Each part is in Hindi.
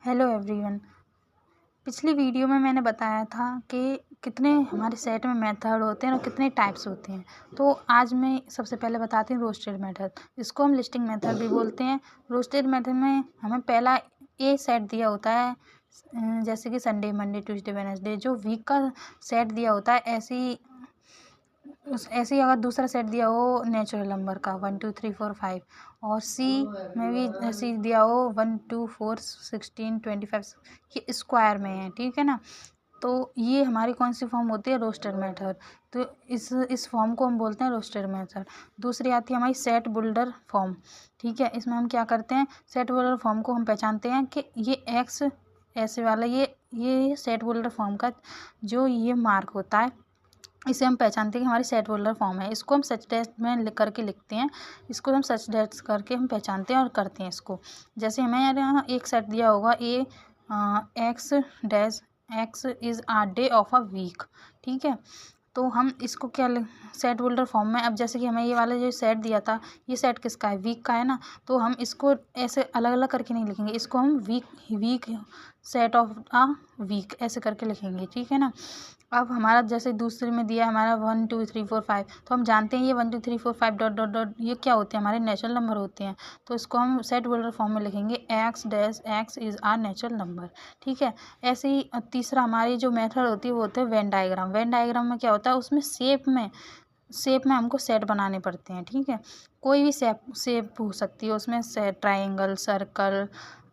Hello everyone. पिछली वीडियो में मैंने बताया था कि कितने हमारे सेट में मेथड होते हैं और कितने टाइप्स होते हैं। तो आज मैं सबसे पहले बताती हूँ रोस्टेड मेथड। इसको हम लिस्टिंग मेथड भी बोलते हैं। रोस्टेड मेथड में हमें पहला ए सेट दिया होता है, जैसे कि संडे, मंडे, ट्यूसडे, वेडनेसडे, जो वीक का सेट दिया होता है। ऐसे ही अगर दूसरा सेट दिया हो नेचुरल नंबर का 1 2 3 4 5, और सी में भी ऐसे ही दिया हो 1 2 4 16 25, ये स्क्वायर में है, ठीक है ना। तो ये हमारी कौन सी फॉर्म होती है? Roasted method. तो इस फॉर्म को हम बोलते हैं रोस्टेड मेथड। दूसरी आती है हमारी सेट बिल्डर फॉर्म, ठीक है। इसमें हम क्या करते हैं? सेट बिल्डर फॉर्म को हम पहचानते हैं कि ये एक्स ऐसे वाला ये सेट बिल्डर फॉर्म का जो ये मार्क होता है, इसे हम पहचानते हैं कि हमारी सेट बिल्डर फॉर्म है। इसको हम सच डेट में लिख करके लिखते हैं। इसको हम सच डेट करके हम पहचानते हैं और करते हैं इसको। जैसे हमें यहाँ एक सेट दिया होगा A X dash x is a day of a week, ठीक है। तो हम इसको क्या सेट बिल्डर फॉर्म में, अब जैसे कि हमें ये वाला जो सेट दिया था, ये सेट किसका है? वीक का है ना। तो हम इसको ऐसे अलग अलग करके नहीं लिखेंगे, इसको हम week set of a week ऐसे करके लिखेंगे, ठीक है ना। अब हमारा जैसे दूसरे में दिया हमारा 1 2 3 4 5, तो हम जानते हैं ये 1 2 3 4 5 डॉट डॉट डॉट ये क्या होते हैं? हमारे नेचुरल नंबर होते हैं। तो इसको हम सेट बिल्डर फॉर्म में लिखेंगे x dash x is are natural number, ठीक है। ऐसे ही तीसरा हमारी जो मेथड होती है वो होते हैं वेन डायग्राम। वेन डायग्राम में क्या होता है? उसमें शेप में हमको सेट बनाने पड़ते हैं, ठीक है। कोई भी शेप हो सकती है उसमें, ट्राइंगल, सर्कल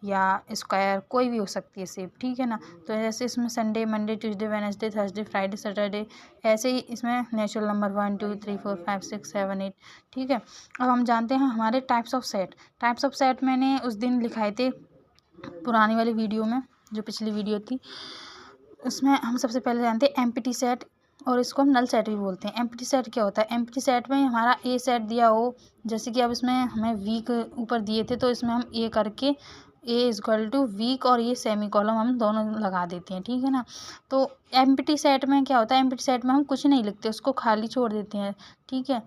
या स्क्वायर, कोई भी हो सकती है शेप, ठीक है ना। तो जैसे इसमें Sunday, Monday, Tuesday, Wednesday, Thursday, Friday, Saturday, ऐसे ही इसमें नेचुरल नंबर 1 2 3 4 5 6 7 8, ठीक है। अब हम जानते हैं हमारे types of set. Types of set मैंने उस दिन लिखाए थे पुरानी वाली वीडियो में, जो पिछली वीडियो थी उसमें। हम सबसे पहले जानते हैं एम्प्टी सेट, और इसको हम नल सेट भी बोलते हैं। एम्प्टी सेट क्या होता है? एम्प्टी सेट में हमारा ए सेट दिया हो, जैसे कि अब इसमें हमें वीक ऊपर दिए थे, तो इसमें हम ए करके ए इज इक्वल टू वीक और ये सेमी कॉलम हम दोनों लगा देते हैं, ठीक है ना। तो एम्प्टी सेट में क्या होता है? एम्प्टी सेट में हम कुछ नहीं लिखते, उसको खाली छोड़ देते हैं, ठीक है।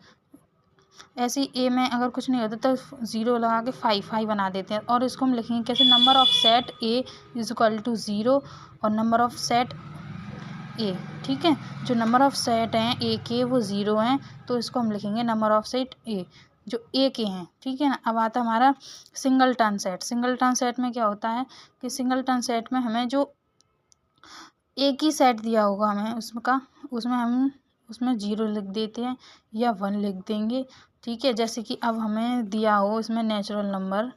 ऐसे ही ए में अगर कुछ नहीं होता तो ज़ीरो लगा के 5 बना देते हैं, और इसको हम लिखेंगे कैसे? Number of set A is equal to 0 और नंबर ऑफ सेट ए, ठीक है। जो नंबर ऑफ सेट हैं ए के वो 0 हैं, तो इसको हम लिखेंगे नंबर ऑफ सेट ए जो ए के हैं, ठीक है ना। अब आता है हमारा single turn set. Single turn set में क्या होता है कि सिंगल टर्न सेट में हमें जो एक ही सेट दिया होगा हमें उसमें हम उसमें 0 लिख देते हैं या 1 लिख देंगे, ठीक है। जैसे कि अब हमें दिया हो इसमें नेचुरल नंबर